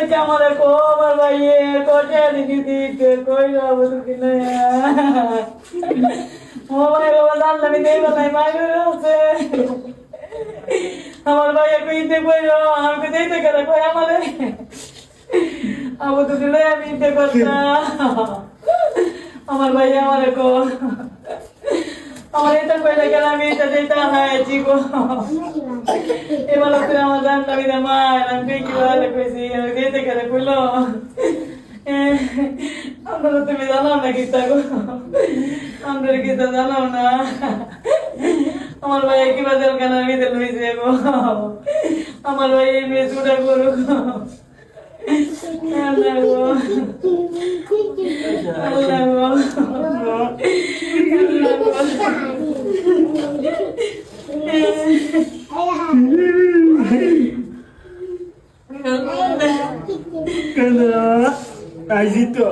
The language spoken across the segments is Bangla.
হয়েছে আমার কো আমার ভাইয়ে কোটে দিদি দিতে কই যাবো তুমি না ও ভাই বাবা জান আমি দেব নাই মাইরে আছে আমার ভাইয়ে কইতে কইলো আমাকে দিতে করে কই আমারে আবু তো দিলে আমি দিতে করতা আমার ভাইয়ে আমারে কো আমার এটা কইলে গেল আমি এটা দিতে হাইছি গো এবার তুই আমার জানতাম না মা আমি কি বলে কইছি আমি দিতে করে কইলো আমরা তুমি জানো না কি গো আমরা কি তো জানো না আমার ভাই কি বাজার কেন আমি দিল হইছে গো আমার ভাই এই মেয়ে ছুটা করো আল্লাহ গো আল্লাহ গো আইজি তো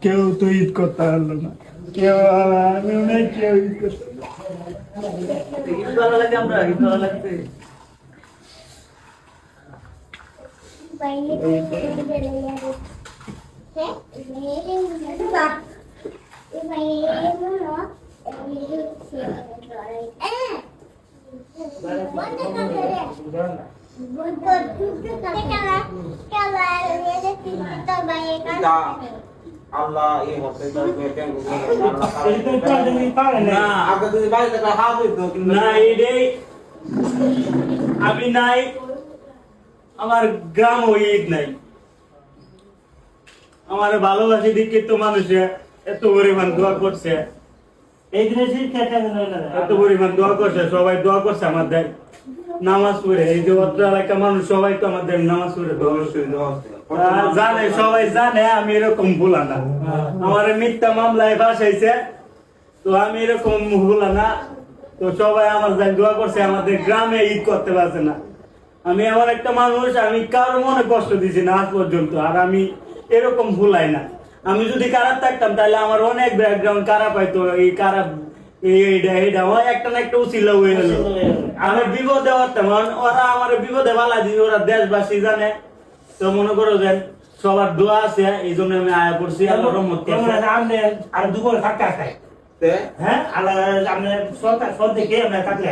কেউ তো ঈদ করতে পারলো না কেউ আমিও নাই কেউ ঈদ করতে ভালো লাগে আমরা ভালো লাগছে Allah ini hospital yang না agak tu balik ke hal itu না এটাই আমি নাই আমার গ্রাম ও ঈদ নাই আমার ভালোবাসি দিকে তো মানুষে এত পরিমাণ দোয়া করছে এই জিনিসই খেতে এত পরিমাণ দোয়া করছে সবাই দোয়া করছে আমাদের নামাজ পড়ে এই যে অত্র এলাকা মানুষ সবাই তো আমাদের নামাজ পড়ে দোয়া জানে সবাই জানে আমি এরকম ভুলা না আমার মিথ্যা মামলায় ফাঁসাইছে তো আমি এরকম ভুলা না তো সবাই আমার যাই দোয়া করছে আমাদের গ্রামে ঈদ করতে পারছে না আমি এমন একটা মানুষ আমি কারোর মনে কষ্ট দিছি না আজ পর্যন্ত আর আমি এরকম ভুলাই না আমি যদি খারাপ থাকতাম তাহলে আমার অনেক ব্যাকগ্রাউন্ড খারাপ হয়তো এই খারাপ এইটা একটা না একটা উচিলা হয়ে গেল আমি বিপদে পারতাম ওরা আমার বিপদে বালা দিই ওরা দেশবাসী জানে তো মনে করো যে সবার দোয়া আছে এই জন্য আমি আয়া করছি আল্লাহর রহমত আপনি আর দুপুরে থাকতে খাই teh হ্যাঁ আল্লাহ আপনি সরকার সব থেকে আমরা থাকলে